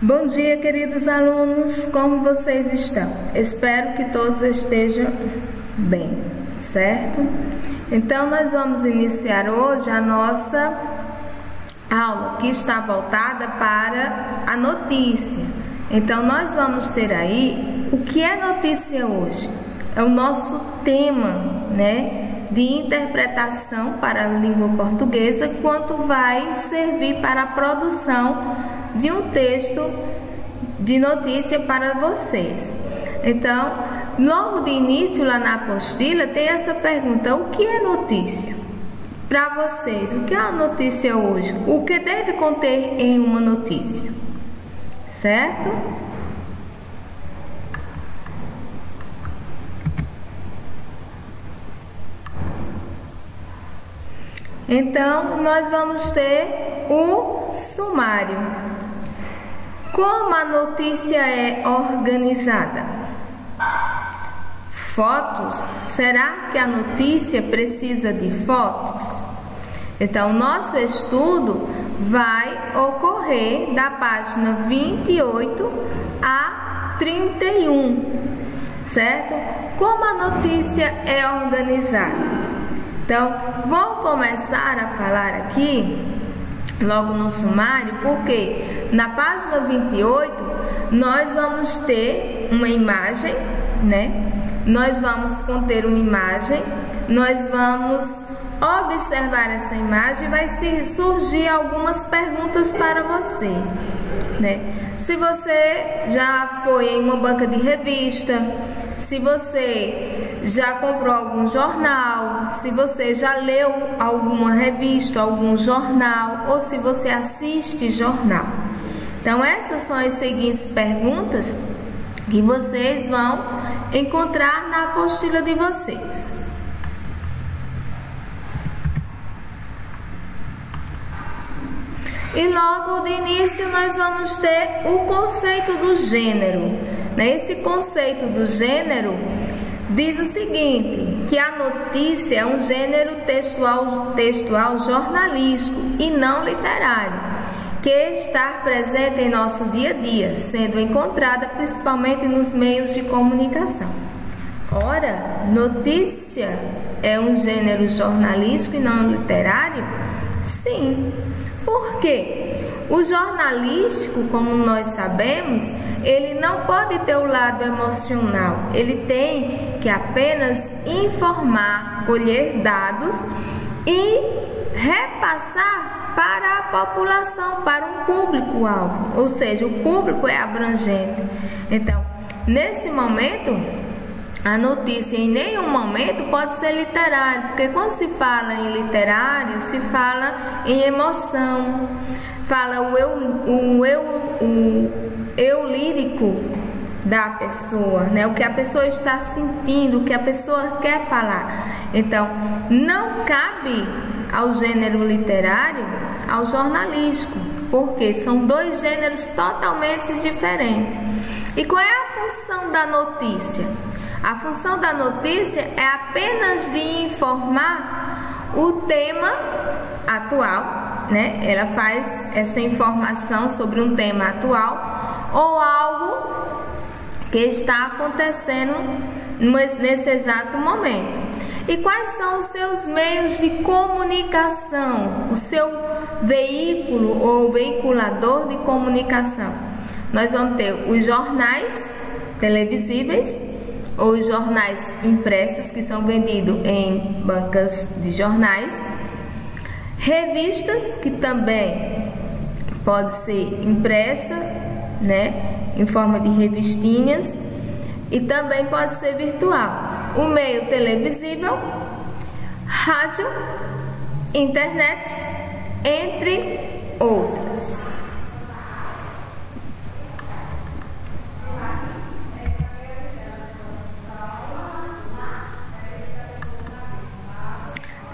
Bom dia, queridos alunos, como vocês estão? Espero que todos estejam bem, certo? Então, nós vamos iniciar hoje a nossa aula, que está voltada para a notícia. Então, nós vamos ter aí o que é notícia hoje. É o nosso tema, né, de interpretação para a língua portuguesa, quanto vai servir para a produção de um texto de notícia para vocês. Então, logo de início, lá na apostila, tem essa pergunta: o que é notícia? Para vocês, o que é a notícia hoje? O que deve conter em uma notícia? Certo? Então, nós vamos ter o sumário. Como a notícia é organizada? Fotos? Será que a notícia precisa de fotos? Então, nosso estudo vai ocorrer da página 28 a 31, certo? Como a notícia é organizada? Então, vou começar a falar aqui logo no sumário, porque na página 28 nós vamos ter uma imagem, né? Nós vamos conter uma imagem, nós vamos observar essa imagem e vai surgir algumas perguntas para você, né? Se você já foi em uma banca de revista, se você já comprou algum jornal, se você já leu alguma revista, algum jornal, ou se você assiste jornal. Então, essas são as seguintes perguntas que vocês vão encontrar na apostila de vocês. E logo de início nós vamos ter o conceito do gênero. Esse conceito do gênero diz o seguinte, que a notícia é um gênero textual jornalístico e não literário, que está presente em nosso dia a dia, sendo encontrada principalmente nos meios de comunicação. Ora, notícia é um gênero jornalístico e não literário? Sim. Por quê? O jornalístico, como nós sabemos, ele não pode ter o lado emocional. Ele tem que apenas informar, colher dados e repassar para a população, para um público-alvo. Ou seja, o público é abrangente. Então, nesse momento, a notícia em nenhum momento pode ser literária, porque quando se fala em literário, se fala em emoção, fala o eu lírico da pessoa, né? O que a pessoa está sentindo, o que a pessoa quer falar. Então, não cabe ao gênero literário, ao jornalístico, porque são dois gêneros totalmente diferentes. E qual é a função da notícia? A função da notícia é apenas de informar o tema atual, né? Ela faz essa informação sobre um tema atual ou algo que está acontecendo nesse exato momento. E quais são os seus meios de comunicação, o seu veículo ou veiculador de comunicação? Nós vamos ter os jornais televisíveis, ou os jornais impressos, que são vendidos em bancas de jornais, revistas, que também pode ser impressa, né, em forma de revistinhas, e também pode ser virtual. O meio televisível, rádio, internet, entre outras.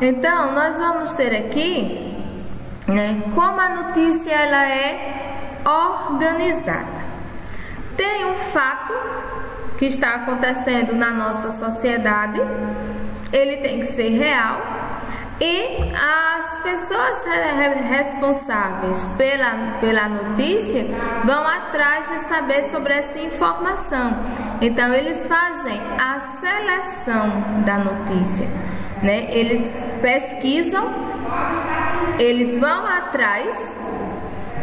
Então, nós vamos ter aqui, né, como a notícia ela é organizada. Tem um fato que está acontecendo na nossa sociedade, ele tem que ser real, e a as pessoas responsáveis pela notícia vão atrás de saber sobre essa informação. Então, eles fazem a seleção da notícia, né? Eles pesquisam, eles vão atrás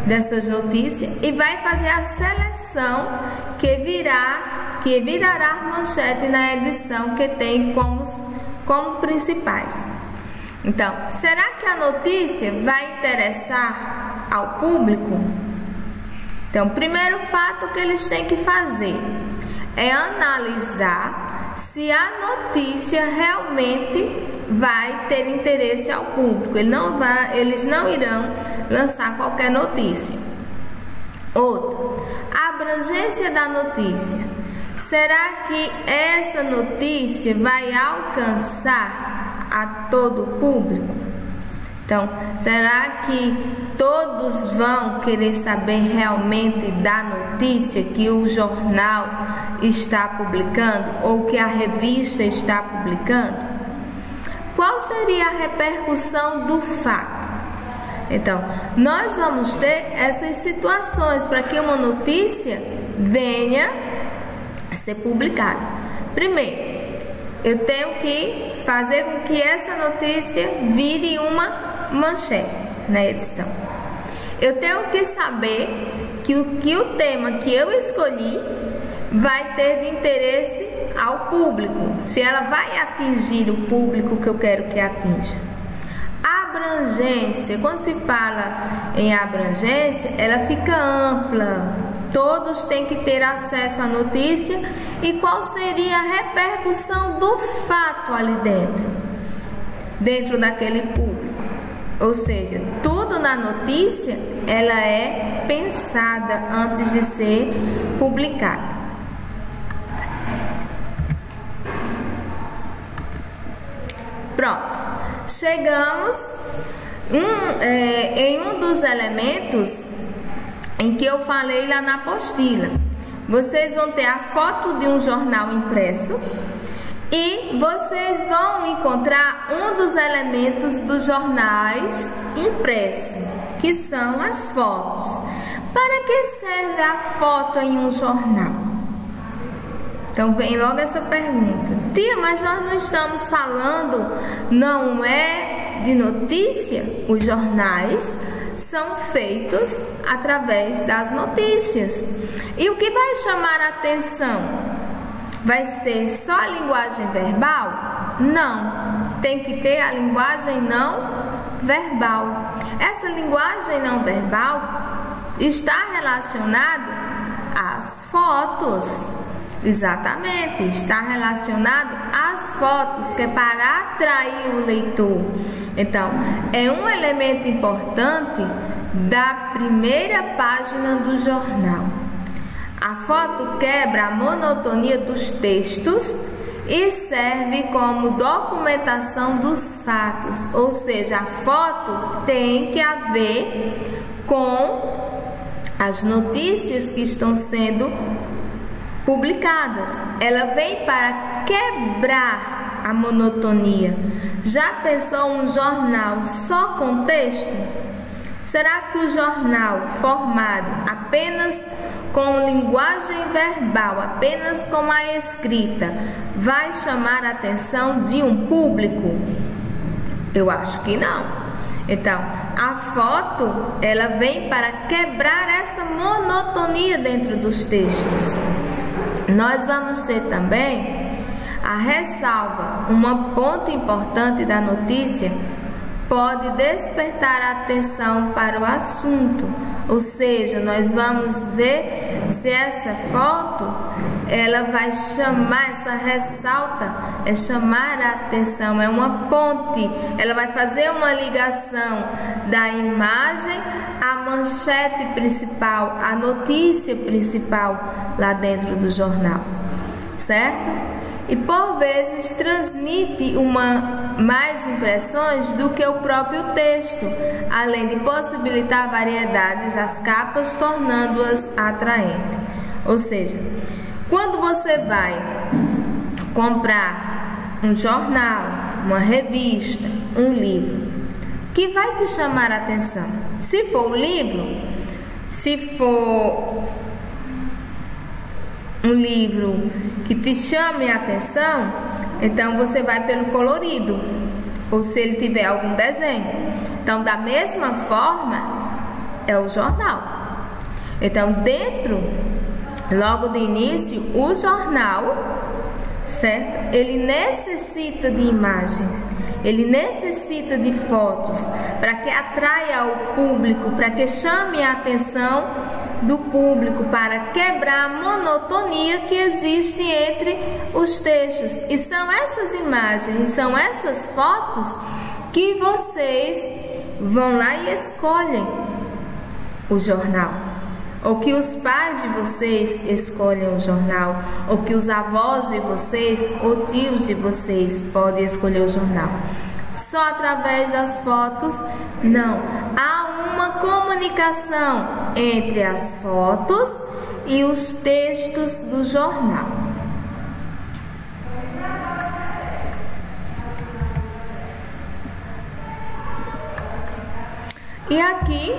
dessas notícias e vai fazer a seleção que virará manchete na edição que tem como principais. Então, será que a notícia vai interessar ao público? Então, o primeiro fato que eles têm que fazer é analisar se a notícia realmente vai ter interesse ao público. Eles não irão lançar qualquer notícia. Outro, a abrangência da notícia. Será que essa notícia vai alcançar a todo o público? Então, será que todos vão querer saber realmente da notícia que o jornal está publicando ou que a revista está publicando? Qual seria a repercussão do fato? Então, nós vamos ter essas situações para que uma notícia venha a ser publicada. Primeiro, eu tenho que fazer com que essa notícia vire uma manchete na edição. Eu tenho que saber que o tema que eu escolhi vai ter de interesse ao público, se ela vai atingir o público que eu quero que atinja. Abrangência, quando se fala em abrangência, ela fica ampla. Todos têm que ter acesso à notícia. E qual seria a repercussão do fato ali dentro daquele público? Ou seja, tudo na notícia ela é pensada antes de ser publicada. Pronto, chegamos em um dos elementos em que eu falei lá na apostila. Vocês vão ter a foto de um jornal impresso e vocês vão encontrar um dos elementos dos jornais impressos, que são as fotos. Para que serve a foto em um jornal? Então vem logo essa pergunta. Tia, mas nós não estamos falando, não é de notícia? Os jornais são feitos através das notícias. E o que vai chamar a atenção? Vai ser só a linguagem verbal? Não, tem que ter a linguagem não verbal. Essa linguagem não verbal está relacionada às fotos. Exatamente, está relacionado às fotos, que é para atrair o leitor. Então, é um elemento importante da primeira página do jornal. A foto quebra a monotonia dos textos e serve como documentação dos fatos, ou seja, a foto tem que haver com as notícias que estão sendo publicadas. Ela vem para quebrar a monotonia. Já pensou um jornal só com texto? Será que o jornal formado apenas com linguagem verbal, apenas com a escrita, vai chamar a atenção de um público? Eu acho que não. Então, a foto, ela vem para quebrar essa monotonia dentro dos textos. Nós vamos ter também a ressalva. Um ponto importante da notícia pode despertar a atenção para o assunto. Ou seja, nós vamos ver se essa foto, ela vai chamar, essa ressalta, é chamar a atenção, é uma ponte, ela vai fazer uma ligação da imagem à manchete principal, à notícia principal lá dentro do jornal, certo? E por vezes transmite mais impressões do que o próprio texto, além de possibilitar variedades às capas, tornando-as atraentes. Ou seja, quando você vai comprar um jornal, uma revista, um livro, que vai te chamar a atenção. Se for o livro, se for um livro que te chame a atenção, então você vai pelo colorido, ou se ele tiver algum desenho. Então, da mesma forma, é o jornal. Então, logo do início, o jornal, certo? Ele necessita de imagens, ele necessita de fotos, para que atraia o público, para que chame a atenção do público, para quebrar a monotonia que existe entre os textos. E são essas imagens, são essas fotos que vocês vão lá e escolhem o jornal, ou que os pais de vocês escolhem o jornal, ou que os avós de vocês ou tios de vocês podem escolher o jornal. Só através das fotos? Não. Há uma comunicação entre as fotos e os textos do jornal. E aqui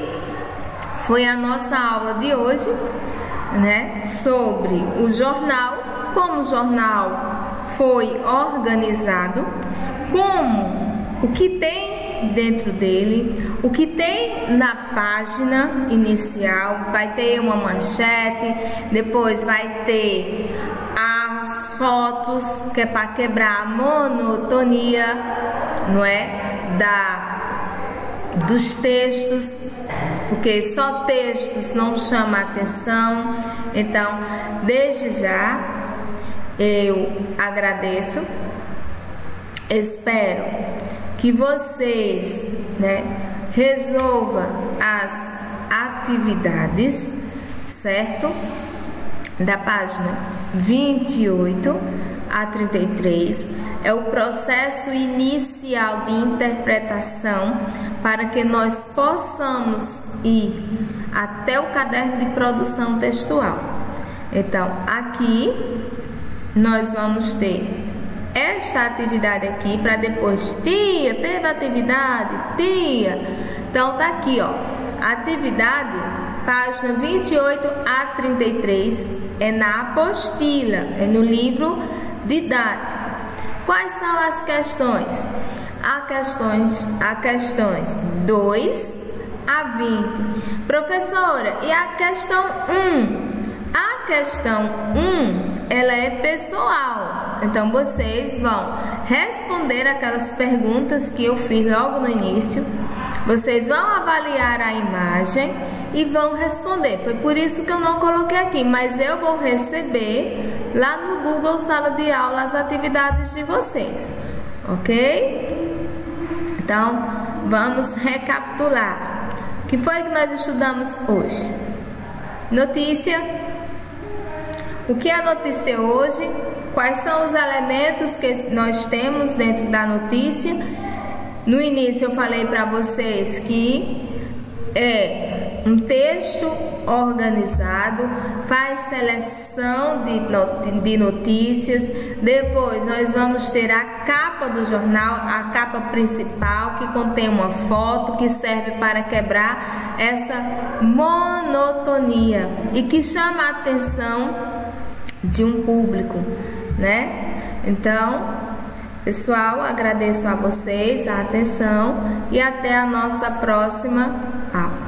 foi a nossa aula de hoje, né, sobre o jornal, como o jornal foi organizado, o que tem dentro dele, o que tem na página inicial. Vai ter uma manchete, depois vai ter as fotos, que é para quebrar a monotonia, não é, dos textos, porque só textos não chamam a atenção. Então, desde já, eu agradeço, espero que vocês, né, resolvam as atividades, certo? Da página 28 a 33, é o processo inicial de interpretação, para que nós possamos ir até o caderno de produção textual. Então, aqui nós vamos ter esta atividade aqui, para depois, tia, teve atividade? Tia! Então, tá aqui, ó, atividade, página 28 a 33, é na apostila, é no livro didático. Quais são as questões? Há questões 2 a 20. Professora, e a questão 1? A questão 1, ela é pessoal. Então, vocês vão responder aquelas perguntas que eu fiz logo no início. Vocês vão avaliar a imagem e vão responder. Foi por isso que eu não coloquei aqui, mas eu vou receber lá no Google Sala de Aula as atividades de vocês, ok? Então, vamos recapitular. O que foi que nós estudamos hoje? Notícia. O que é notícia hoje? Quais são os elementos que nós temos dentro da notícia? No início eu falei para vocês que é um texto organizado, faz seleção de notícias. Depois nós vamos ter a capa do jornal, a capa principal, que contém uma foto que serve para quebrar essa monotonia e que chama a atenção de um público, né? Então, pessoal, agradeço a vocês a atenção e até a nossa próxima aula.